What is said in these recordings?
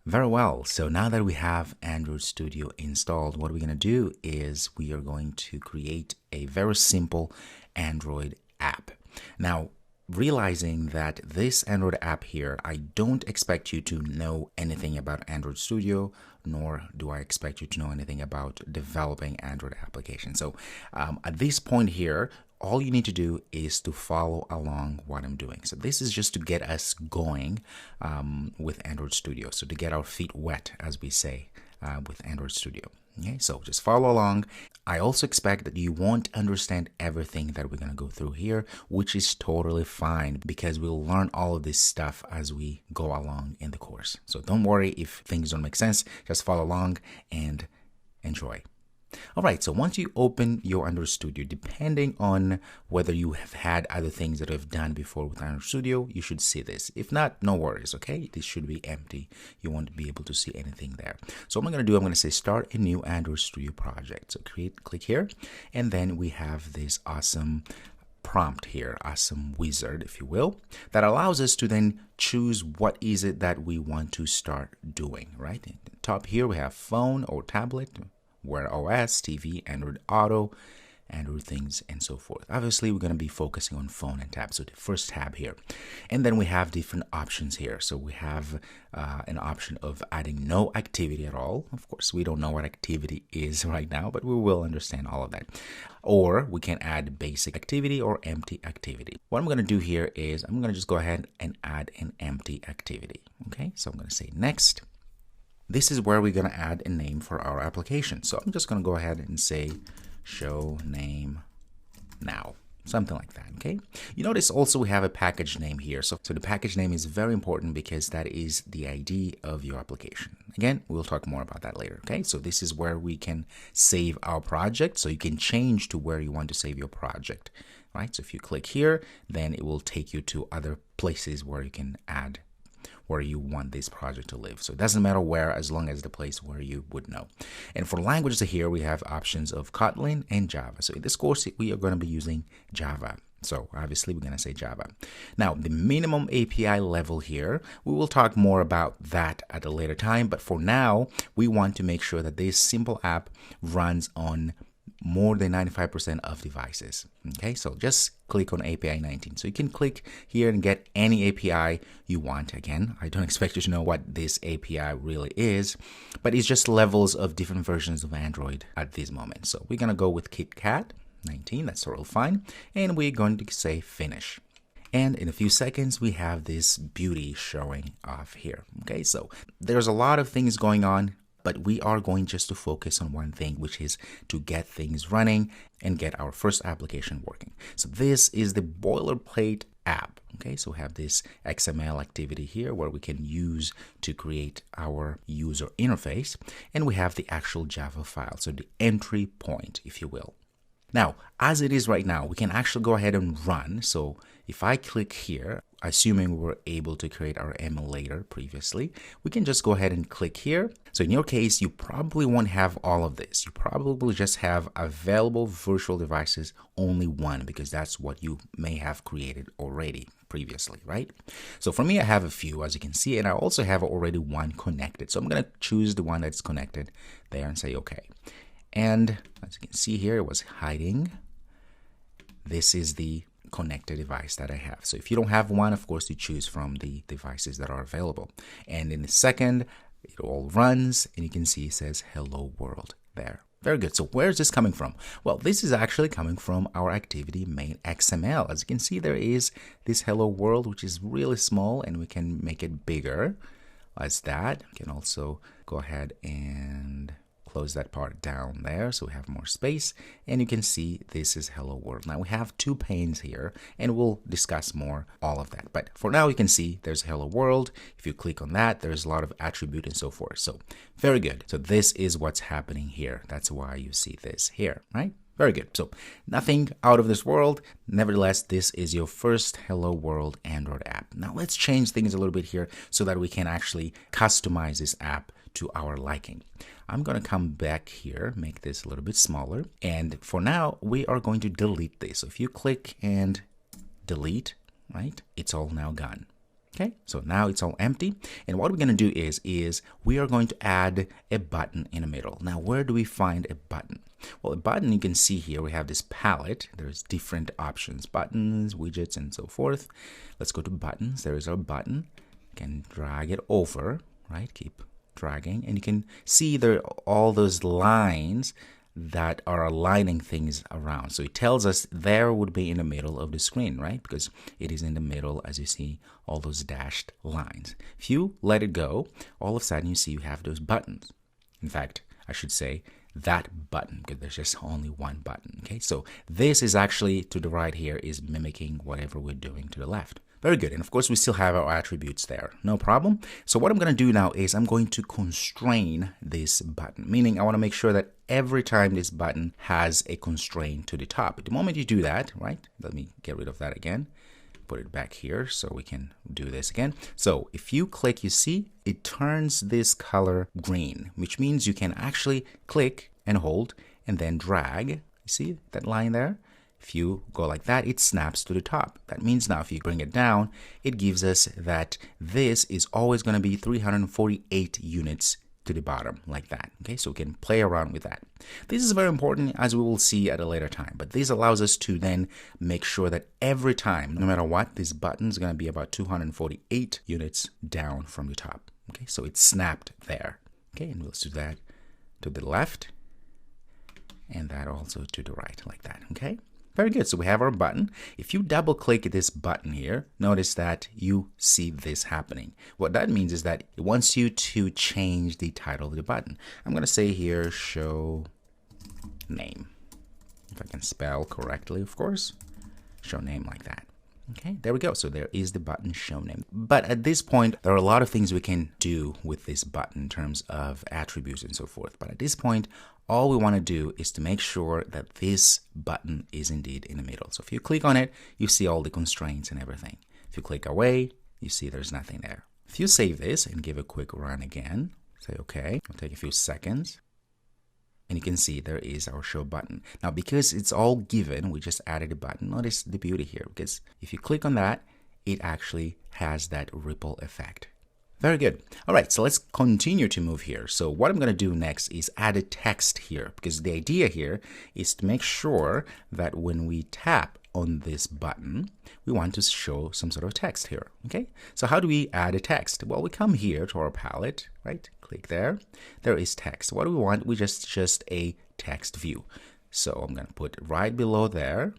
Very well. So now that we have Android Studio installed, what we're going to do is we are going to create a very simple Android app. Now, realizing that this Android app here, I don't expect you to know anything about Android Studio, nor do I expect you to know anything about developing Android applications. So at this point here, all you need to do is to follow along what I'm doing. So this is just to get us going with Android Studio. So to get our feet wet, as we say, with Android Studio. Okay, so just follow along. I also expect that you won't understand everything that we're going to go through here, which is totally fine because we'll learn all of this stuff as we go along in the course. So don't worry if things don't make sense. Just follow along and enjoy. All right, so once you open your Android Studio, depending on whether you have had other things that you've done before with Android Studio, you should see this. If not, no worries, okay? This should be empty. You won't be able to see anything there. So what I'm going to do, I'm going to say start a new Android Studio project. So click here, and then we have this awesome prompt here, awesome wizard, if you will, that allows us to then choose what is it that we want to start doing, right? At the top here, we have phone or tablet, Wear OS, TV, Android Auto, Android things, and so forth. Obviously, we're going to be focusing on phone and tab. So the first tab here. And then we have different options here. So we have an option of adding no activity at all. Of course, we don't know what activity is right now, but we will understand all of that. Or we can add basic activity or empty activity. What I'm going to do here is I'm going to just go ahead and add an empty activity. Okay, so I'm going to say next. This is where we're going to add a name for our application. So I'm just going to go ahead and say show name now, something like that. Okay. You notice also we have a package name here. So the package name is very important because that is the ID of your application. Again, we'll talk more about that later. Okay. So this is where we can save our project. So you can change to where you want to save your project, right? So if you click here, then it will take you to other places where you can add where you want this project to live. So it doesn't matter where, as long as the place where you would know. And for languages here, we have options of Kotlin and Java. So in this course, we are going to be using Java. So obviously, we're going to say Java. Now, the minimum API level here, we will talk more about that at a later time. But for now, we want to make sure that this simple app runs on more than 95% of devices. Okay, so just click on API 19. So you can click here and get any API you want. Again, I don't expect you to know what this API really is, but it's just levels of different versions of Android at this moment. So we're going to go with KitKat 19. That's totally fine. And we're going to say finish. And in a few seconds, we have this beauty showing off here. Okay, so there's a lot of things going on, but we are going just to focus on one thing, which is to get things running and get our first application working. So this is the boilerplate app. Okay, so we have this XML activity here where we can use to create our user interface. And we have the actual Java file, so the entry point, if you will. Now, as it is right now, we can actually go ahead and run. So if I click here, assuming we were able to create our emulator previously, we can just go ahead and click here. So in your case, you probably won't have all of this. You probably just have available virtual devices, only one, because that's what you may have created already previously, right? So for me, I have a few, as you can see, and I also have already one connected. So I'm going to choose the one that's connected there and say, okay. And as you can see here, it was hiding. This is the connected device that I have. So if you don't have one, of course, you choose from the devices that are available. And in a second, it all runs and you can see it says hello world there. Very good. So where is this coming from? Well, this is actually coming from our activity main XML. As you can see, there is this hello world, which is really small, and we can make it bigger as that. We can also go ahead and close that part down there so we have more space, and you can see this is hello world. Now we have two panes here and we'll discuss more all of that, but for now you can see there's hello world. If you click on that, there's a lot of attribute and so forth. So very good. So this is what's happening here. That's why you see this here, right? Very good. So nothing out of this world. Nevertheless, this is your first Hello World Android app. Now let's change things a little bit here so that we can actually customize this app to our liking. I'm going to come back here, make this a little bit smaller. And for now, we are going to delete this. So if you click and delete, right, it's all now gone. Okay, so now it's all empty. And what we're going to do is we are going to add a button in the middle. Now, where do we find a button? Well, a button, you can see here, we have this palette. There's different options, buttons, widgets, and so forth. Let's go to buttons. There is our button. You can drag it over, right? Keep dragging. And you can see there are all those lines that are aligning things around. So it tells us there would be in the middle of the screen, right? Because it is in the middle, as you see, all those dashed lines. If you let it go, all of a sudden you see you have those buttons. In fact, I should say that button, because there's just only one button. Okay, so this is actually to the right here is mimicking whatever we're doing to the left. Very good. And of course, we still have our attributes there. No problem. So what I'm going to do now is I'm going to constrain this button, meaning I want to make sure that every time this button has a constraint to the top. The moment you do that, right? Let me get rid of that again. Put it back here so we can do this again. So if you click, you see it turns this color green, which means you can actually click and hold and then drag. You see that line there? If you go like that, it snaps to the top. That means now if you bring it down, it gives us that this is always going to be 348 units to the bottom like that. Okay, so we can play around with that. This is very important, as we will see at a later time, but this allows us to then make sure that every time, no matter what, this button is going to be about 248 units down from the top. Okay, so it's snapped there. Okay, and we'll do that to the left and that also to the right like that. Okay, very good. So we have our button. If you double click this button here, notice that you see this happening. What that means is that it wants you to change the title of the button. I'm going to say here, show name. If I can spell correctly, of course, show name like that. Okay, there we go. So there is the button show name. But at this point, there are a lot of things we can do with this button in terms of attributes and so forth. But at this point, all we want to do is to make sure that this button is indeed in the middle. So if you click on it, you see all the constraints and everything. If you click away, you see there's nothing there. If you save this and give a quick run again, say okay, it'll take a few seconds. And you can see there is our show button. Now, because it's all given, we just added a button. Notice the beauty here, because if you click on that, it actually has that ripple effect. Very good. All right, so let's continue to move here. So what I'm going to do next is add a text here, because the idea here is to make sure that when we tap on this button, we want to show some sort of text here. Okay, so how do we add a text? Well, we come here to our palette, right? Click there. There is text. What do we want? We just a text view. So I'm going to put right below there.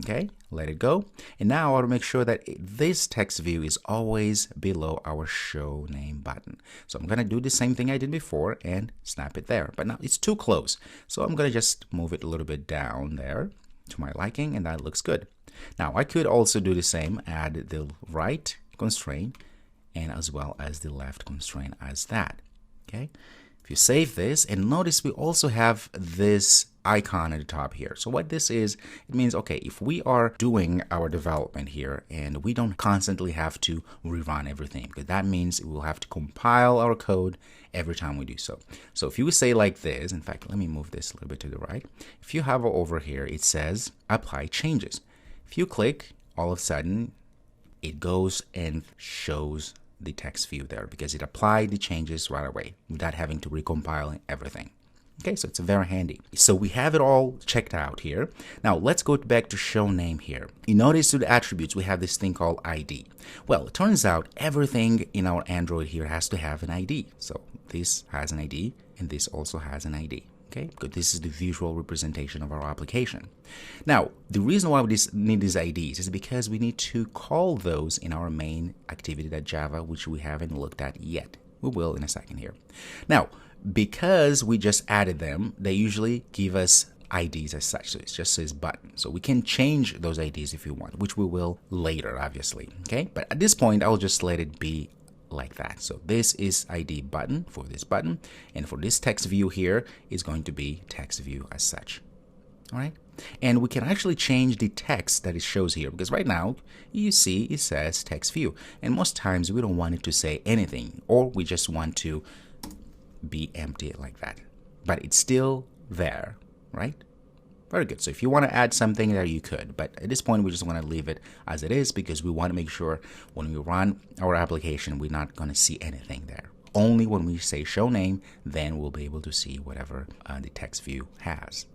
Okay, let it go. And now I want to make sure that this text view is always below our show name button. So I'm going to do the same thing I did before and snap it there. But now it's too close. So I'm going to just move it a little bit down there to my liking, and that looks good. Now I could also do the same, add the right constraint and as well as the left constraint as that. Okay, if you save this, and notice we also have this icon at the top here. So what this is, it means, okay, if we are doing our development here and we don't constantly have to rerun everything, because that means we'll have to compile our code every time we do so. So if you say like this, in fact, let me move this a little bit to the right. If you hover over here, it says apply changes. If you click, all of a sudden it goes and shows the text view there because it applied the changes right away without having to recompile everything. Okay, so it's very handy. So we have it all checked out here. Now let's go back to show name here. You notice to the attributes, we have this thing called ID. Well, it turns out everything in our Android here has to have an ID. So this has an ID and this also has an ID. Okay, because this is the visual representation of our application. Now, the reason why we need these IDs is because we need to call those in our main activity.java, which we haven't looked at yet. We will in a second here. Now, because we just added them, they usually give us IDs as such. So it just says button. So we can change those IDs if you want, which we will later, obviously. Okay, but at this point, I'll just let it be like that. So this is ID button for this button, and for this text view here is going to be text view as such. All right, and we can actually change the text that it shows here, because right now you see it says text view, and most times we don't want it to say anything, or we just want to be empty like that, but it's still there, right? Very good. So if you want to add something there, you could. But at this point, we just want to leave it as it is because we want to make sure when we run our application, we're not going to see anything there. Only when we say show name, then we'll be able to see whatever the text view has.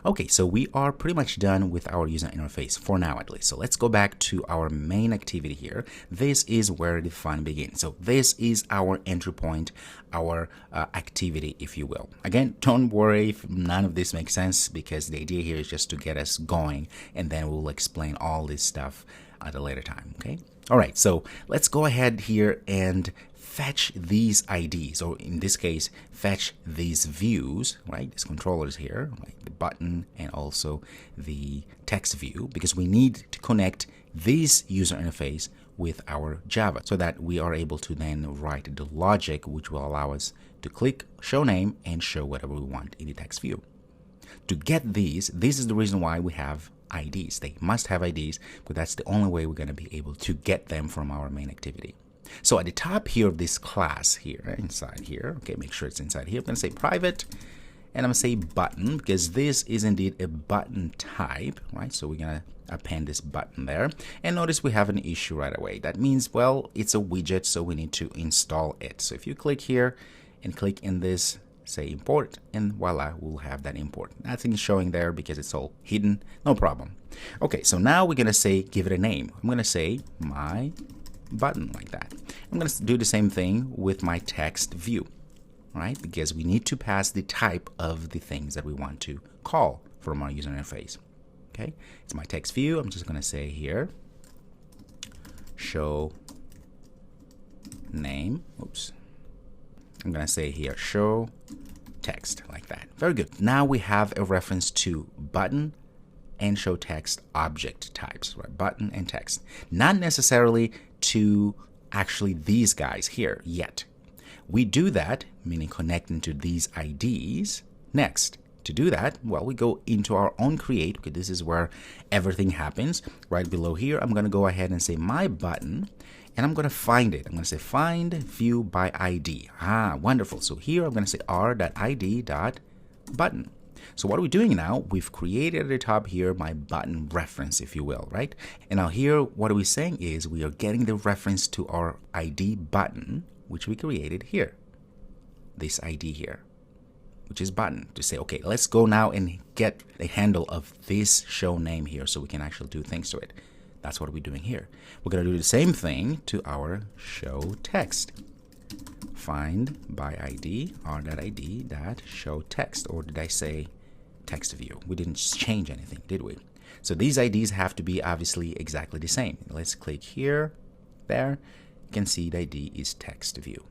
Okay, so we are pretty much done with our user interface for now at least. So let's go back to our main activity here. This is where the fun begins. So this is our entry point, our activity, if you will. Again, don't worry if none of this makes sense because the idea here is just to get us going and then we'll explain all this stuff at a later time, okay? All right, so let's go ahead here and fetch these IDs, or in this case, fetch these views, right? These controllers here, right? The button and also the text view, because we need to connect this user interface with our Java so that we are able to then write the logic which will allow us to click show name and show whatever we want in the text view. To get these, this is the reason why we have IDs. They must have IDs, because that's the only way we're going to be able to get them from our main activity. So at the top here of this class here, inside here, okay, make sure it's inside here. I'm going to say private, and I'm going to say button, because this is indeed a button type, right? So we're going to append this button there. And notice we have an issue right away. That means, well, it's a widget, so we need to install it. So if you click here and click in this, say import, and voila, we'll have that import. Nothing is showing there because it's all hidden. No problem. Okay, so now we're going to say, give it a name. I'm going to say my button, like that. I'm going to do the same thing with my text view, right? Because we need to pass the type of the things that we want to call from our user interface. Okay, it's my text view. I'm just going to say here, show name. Oops. I'm going to say here, show text, like that. Very good. Now we have a reference to button and show text object types, right? Button and text. Not necessarily to actually these guys here yet. We do that, meaning connecting to these IDs, next. To do that, well, we go into our own create, because this is where everything happens. Right below here, I'm going to go ahead and say my button, and I'm going to find it. I'm going to say find view by ID. Ah, wonderful. So here I'm going to say r.id.button. So what are we doing now? We've created at the top here my button reference, if you will, right? And now here, what are we saying is we are getting the reference to our ID button, which we created here. This ID here, which is button, to say, okay, let's go now and get the handle of this show name here so we can actually do things to it. That's what we're doing here. We're going to do the same thing to our show text. Find by ID, r.id.show text, or did I say text view? We didn't change anything, did we? So these IDs have to be obviously exactly the same. Let's click here, there. You can see the ID is text view.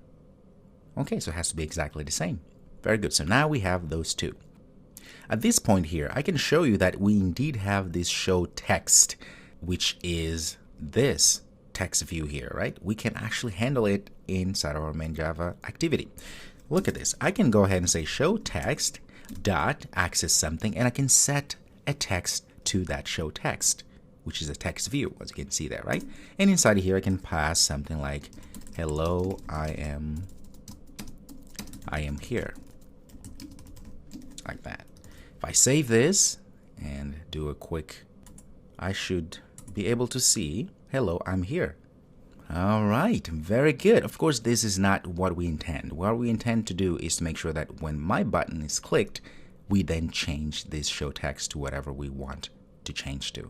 Okay, so it has to be exactly the same. Very good. So now we have those two. At this point here, I can show you that we indeed have this show text, which is this text view here, right? We can actually handle it inside our main Java activity. Look at this. I can go ahead and say show text dot access something, and I can set a text to that show text, which is a text view, as you can see there, right? And inside here, I can pass something like hello, I am here, like that. If I save this and do a quick, I should be able to see hello, I'm here. All right, very good. Of course, this is not what we intend. What we intend to do is to make sure that when my button is clicked, we then change this show text to whatever we want to change to.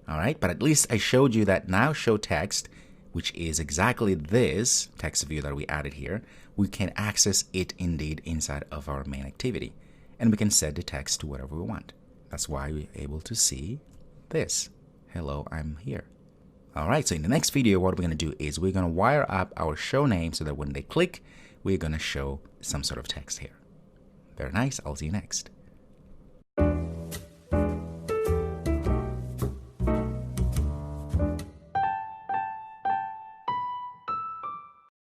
All right, but at least I showed you that now show text, which is exactly this text view that we added here, we can access it indeed inside of our main activity. And we can set the text to whatever we want. That's why we're able to see this. Hello, I'm here. All right, so in the next video, what we're going to do is we're going to wire up our show name so that when they click, we're going to show some sort of text here. Very nice. I'll see you next.